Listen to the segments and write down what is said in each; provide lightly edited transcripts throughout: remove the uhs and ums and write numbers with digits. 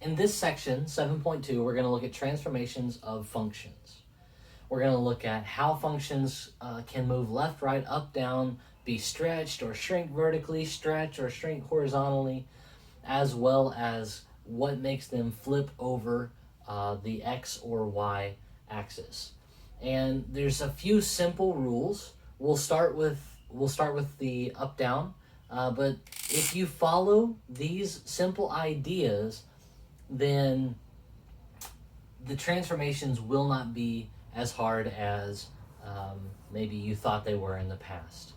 In this section, 7.2, we're going to look at transformations of functions. We're going to look at how functions can move left, right, up, down, be stretched or shrink vertically, stretch or shrink horizontally, as well as what makes them flip over the X or Y axis. And there's a few simple rules. We'll start with the up down, but if you follow these simple ideas, then the transformations will not be as hard as maybe you thought they were in the past.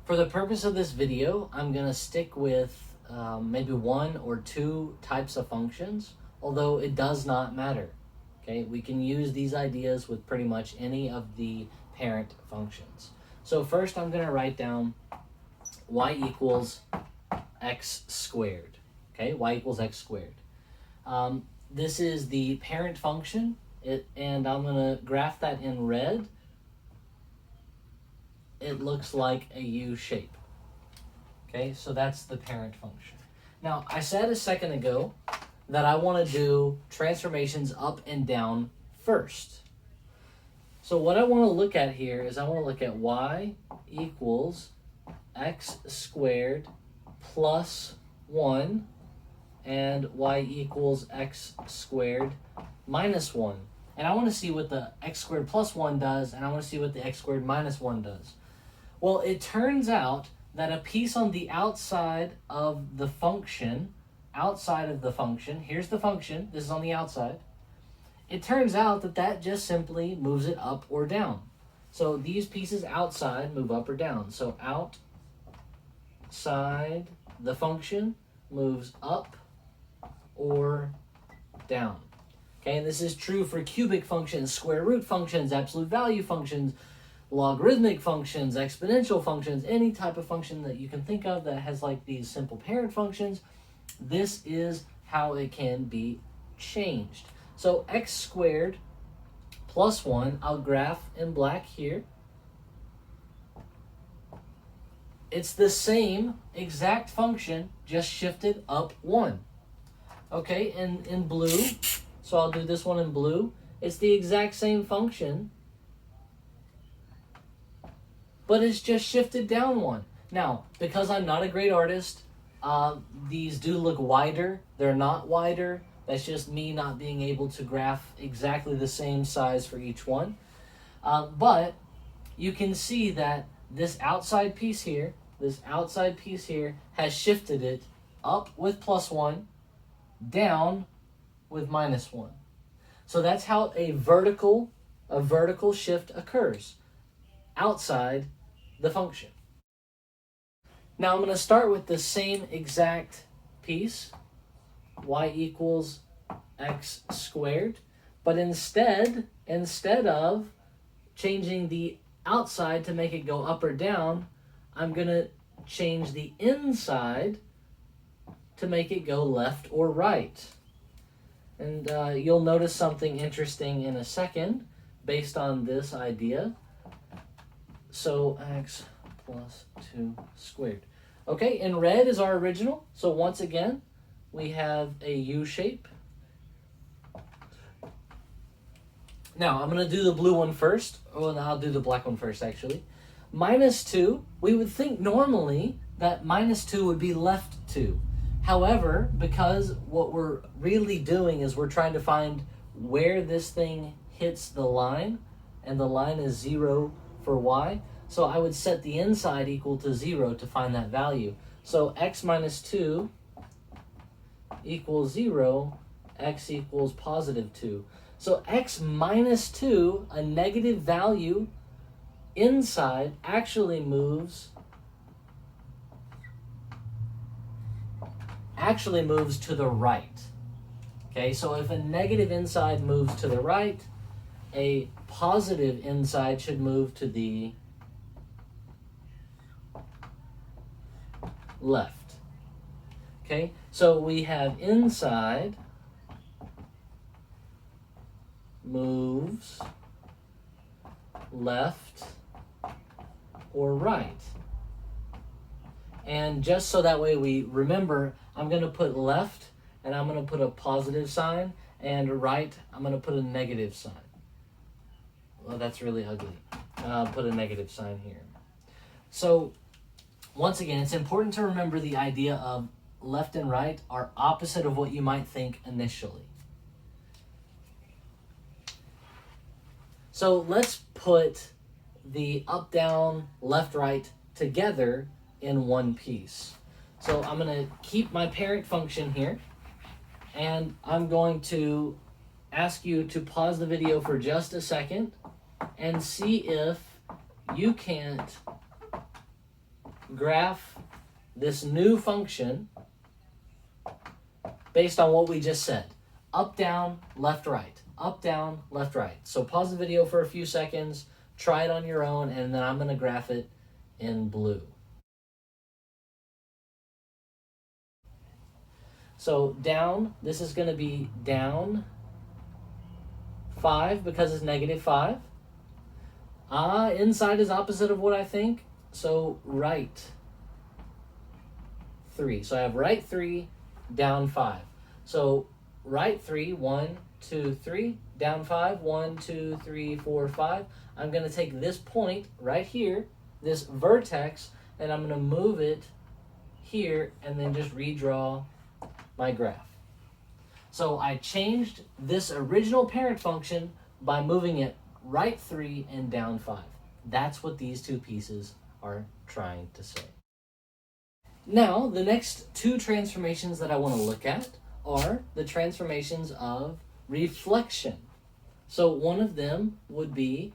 For the purpose of this video, I'm going to stick with maybe one or two types of functions, although it does not matter. Okay, we can use these ideas with pretty much any of the parent functions. So first I'm going to write down y equals x squared. Okay, y equals x squared. This is the parent function, and I'm going to graph that in red. It looks like a U shape. Okay, so that's the parent function. Now, I said a second ago that I want to do transformations up and down first. So what I want to look at here is I want to look at y equals x squared plus 1 and y equals x squared minus 1. And I want to see what the x squared plus 1 does, and I want to see what the x squared minus 1 does. Well, it turns out that a piece on the outside of the function, here's the function, this is on the outside. It turns out that that just simply moves it up or down. So these pieces outside move up or down. So outside the function moves up or down. Okay, and this is true for cubic functions, square root functions, absolute value functions, logarithmic functions, exponential functions, any type of function that you can think of that has like these simple parent functions. This is how it can be changed. So x squared plus 1, I'll graph in black here. It's the same exact function, just shifted up 1. Okay, and in blue, so I'll do this one in blue. It's the exact same function, but it's just shifted down 1. Now, because I'm not a great artist, these do look wider. They're not wider. That's just me not being able to graph exactly the same size for each one. But you can see that this outside piece here has shifted it up with plus 1, down with minus 1. So that's how a vertical shift occurs outside the function. Now I'm going to start with the same exact piece, y equals x squared, but instead of changing the outside to make it go up or down, I'm going to change the inside to make it go left or right. And you'll notice something interesting in a second based on this idea. So x plus 2 squared. Okay, in red is our original. So once again, we have a U shape. Now, I'm going to do the blue one first. Oh, and I'll do the black one first, actually. Minus 2, we would think normally that minus 2 would be left 2. However, because what we're really doing is we're trying to find where this thing hits the line, and the line is 0 for y. So I would set the inside equal to 0 to find that value. So x minus 2 equals 0, x equals positive 2. So x minus 2, a negative value inside, actually moves to the right. Okay, so if a negative inside moves to the right, a positive inside should move to the left. Okay, so we have inside moves left or right. And just so that way we remember, I'm going to put left, and I'm going to put a positive sign, and right, I'm going to put a negative sign. Well, that's really ugly. Put a negative sign here. So, once again, it's important to remember the idea of left and right are opposite of what you might think initially. So let's put the up, down, left, right together in one piece. So I'm going to keep my parent function here, and I'm going to ask you to pause the video for just a second and see if you can't graph this new function based on what we just said. Up, down, left, right. Up, down, left, right. So pause the video for a few seconds, try it on your own, and then I'm going to graph it in blue. So down, this is going to be down 5 because it's negative 5. Inside is opposite of what I think, so right 3. So I have right 3, down 5. So right 3, 1, 2, 3, down 5, 1, 2, 3, 4, 5. I'm going to take this point right here, this vertex, and I'm going to move it here and then just redraw my graph. So I changed this original parent function by moving it right 3 and down 5. That's what these two pieces are trying to say. Now, the next two transformations that I want to look at are the transformations of reflection. So one of them would be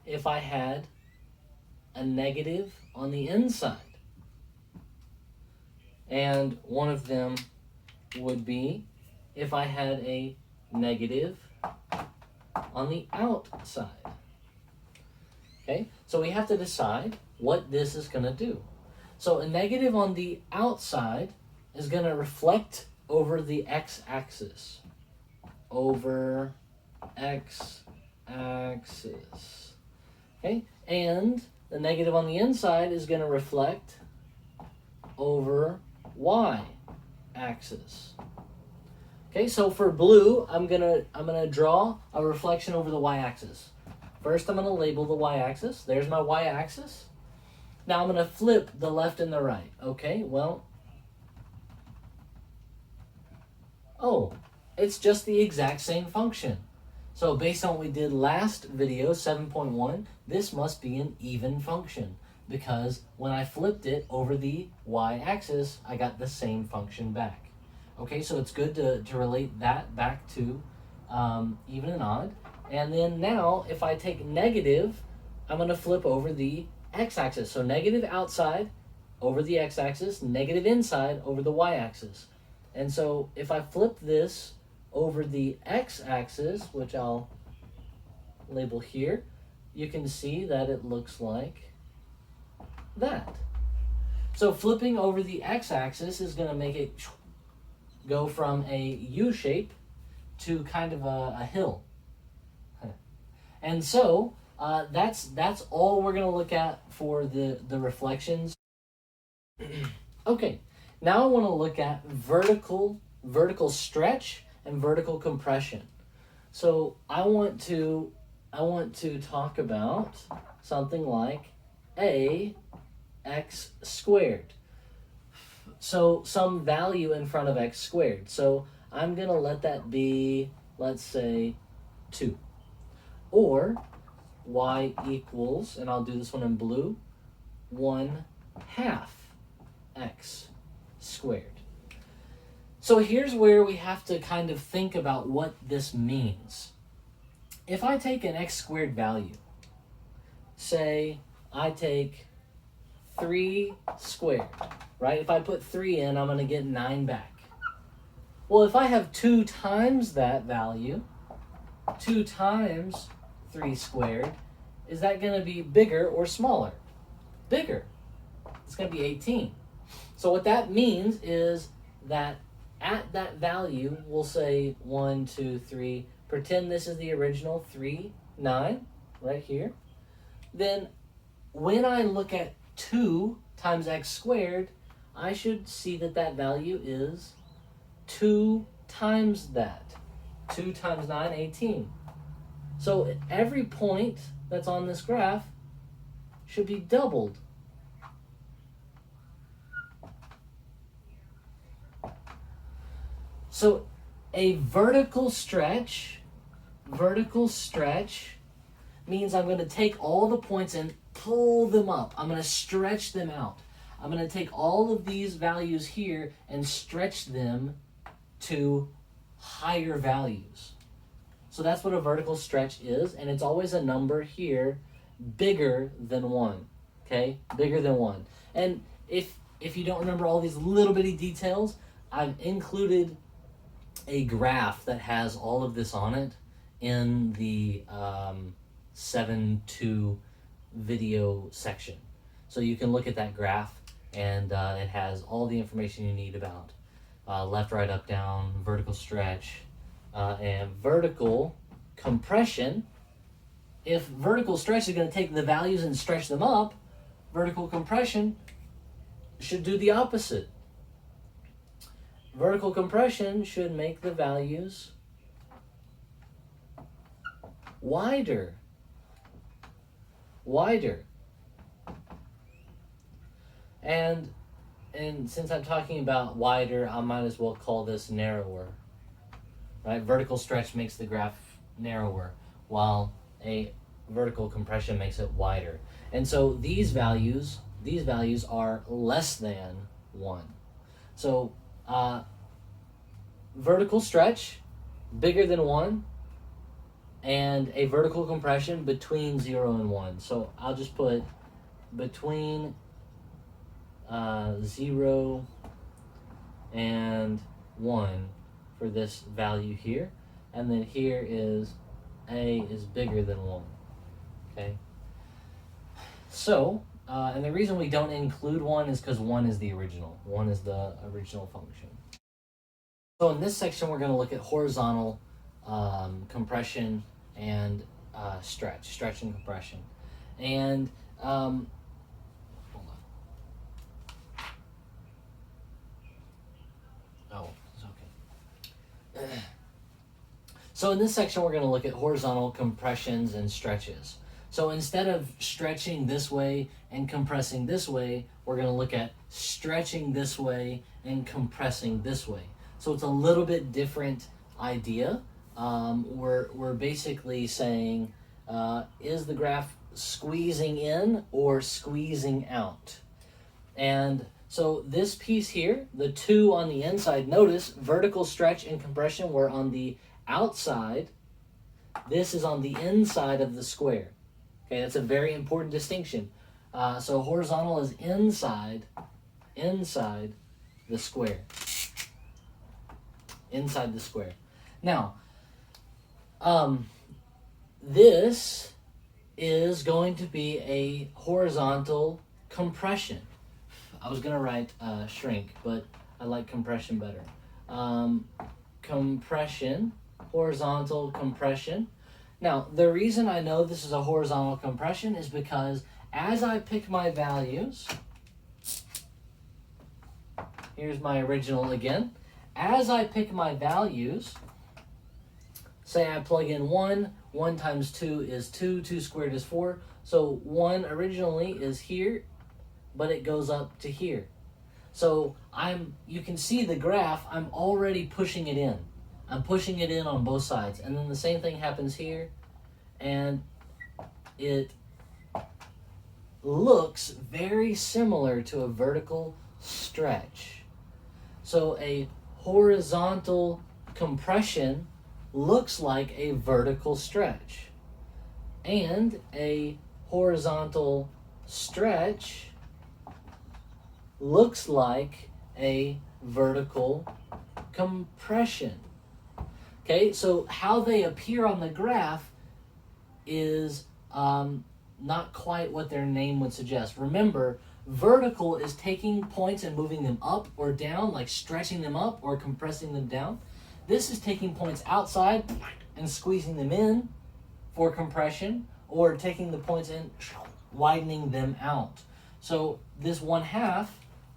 if I had a negative on the inside. And one of them would be if I had a negative on the outside. Okay, so we have to decide what this is going to do. So a negative on the outside is going to reflect over the x-axis. Over x-axis. Okay, and the negative on the inside is going to reflect over y-axis. Okay, so for blue, I'm gonna draw a reflection over the y-axis. First, I'm gonna label the y-axis. There's my y-axis. Now I'm gonna flip the left and the right. Okay, well, oh, it's just the exact same function. So based on what we did last video, 7.1, this must be an even function because when I flipped it over the y-axis, I got the same function back. Okay, so it's good to relate that back to even and odd. And then now, if I take negative, I'm going to flip over the x-axis. So negative outside over the x-axis, negative inside over the y-axis. And so if I flip this over the x-axis, which I'll label here, you can see that it looks like that. So flipping over the x-axis is going to make it go from a U shape to kind of a hill. And so that's all we're going to look at for the reflections. Okay, now I want to look at vertical stretch and vertical compression. So I want to talk about something like ax squared. So some value in front of x squared. So I'm going to let that be, let's say, 2. Or y equals, and I'll do this one in blue, 1/2 x squared. So here's where we have to kind of think about what this means. If I take an x squared value, say I take 3 squared, right? If I put 3 in, I'm going to get 9 back. Well, if I have 2 times that value, 2 times 3 squared, is that going to be bigger or smaller? Bigger. It's going to be 18. So what that means is that at that value, we'll say 1, 2, 3, pretend this is the original 3, 9, right here. Then when I look at 2 times x squared, I should see that that value is 2 times that. 2 times 9, 18. So every point that's on this graph should be doubled. So a vertical stretch means I'm going to take all the points and pull them up. I'm going to stretch them out. I'm going to take all of these values here and stretch them to higher values. So that's what a vertical stretch is, and it's always a number here bigger than 1. Okay? Bigger than 1. And if you don't remember all these little bitty details, I've included a graph that has all of this on it in the 7.2 video section. So you can look at that graph, and it has all the information you need about left, right, up, down, vertical stretch, and vertical compression. If vertical stretch is going to take the values and stretch them up, vertical compression should do the opposite. Vertical compression should make the values wider. And since I'm talking about wider, I might as well call this narrower. Right? Vertical stretch makes the graph narrower, while a vertical compression makes it wider. And so these values are less than 1. So vertical stretch bigger than 1, and a vertical compression between 0 and 1. So I'll just put between 0 and 1 for this value here, and then here is A is bigger than 1. Okay. So, and the reason we don't include 1 is because 1 is the original. 1 is the original function. So in this section, we're going to look at horizontal compression and stretch and compression. And hold on. Oh, it's okay. So in this section, we're going to look at horizontal compressions and stretches. So instead of stretching this way and compressing this way, we're going to look at stretching this way and compressing this way. So it's a little bit different idea. We're basically saying, is the graph squeezing in or squeezing out? And so this piece here, the 2 on the inside, notice vertical stretch and compression were on the outside. This is on the inside of the square. Okay, that's a very important distinction. So horizontal is inside the square. Inside the square. Now, this is going to be a horizontal compression. I was going to write shrink, but I like compression better. Compression, horizontal compression. Now, the reason I know this is a horizontal compression is because as I pick my values, here's my original again. As I pick my values, say I plug in 1, 1 times 2 is 2, 2 squared is 4. So 1 originally is here, but it goes up to here. So you can see the graph, I'm already pushing it in. I'm pushing it in on both sides. And then the same thing happens here, and it looks very similar to a vertical stretch. So a horizontal compression looks like a vertical stretch, and a horizontal stretch looks like a vertical compression. Okay, so how they appear on the graph is not quite what their name would suggest. Remember, vertical is taking points and moving them up or down, like stretching them up or compressing them down. This is taking points outside and squeezing them in for compression, or taking the points and widening them out. So this 1/2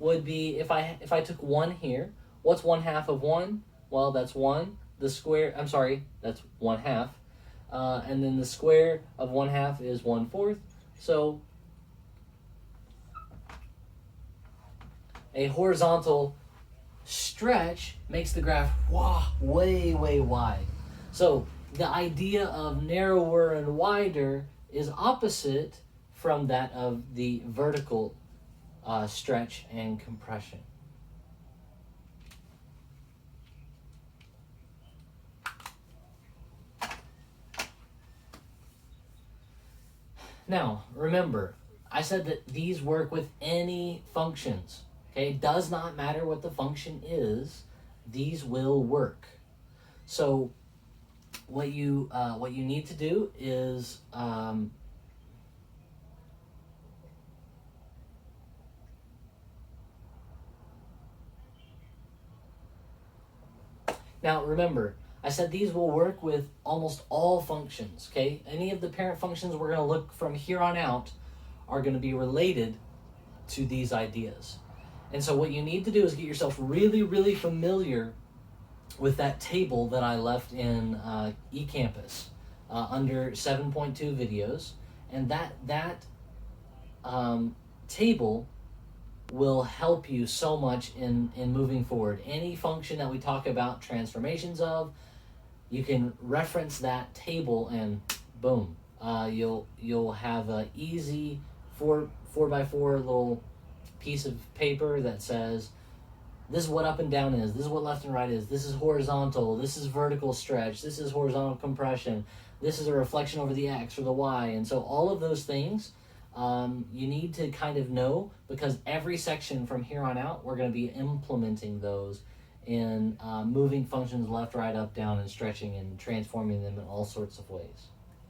would be if I took 1 here. What's 1/2 of 1? Well, that's 1. The square, I'm sorry, that's 1/2. And then the square of 1/2 is 1/4. So a horizontal stretch makes the graph way, way wide. So the idea of narrower and wider is opposite from that of the vertical stretch and compression. Now, remember, I said that these work with any functions. Okay, it does not matter what the function is; these will work. So, what you need to do is now remember, I said these will work with almost all functions. Okay, any of the parent functions we're going to look from here on out are going to be related to these ideas. And so what you need to do is get yourself really, really familiar with that table that I left in eCampus under 7.2 videos. And that table will help you so much in moving forward. Any function that we talk about transformations of, you can reference that table and boom, you'll have an easy 4x4 little piece of paper that says this is what up and down is, this is what left and right is, this is horizontal, this is vertical stretch, this is horizontal compression, this is a reflection over the x or the y. And so all of those things you need to kind of know, because every section from here on out we're going to be implementing those in moving functions left, right, up, down, and stretching and transforming them in all sorts of ways.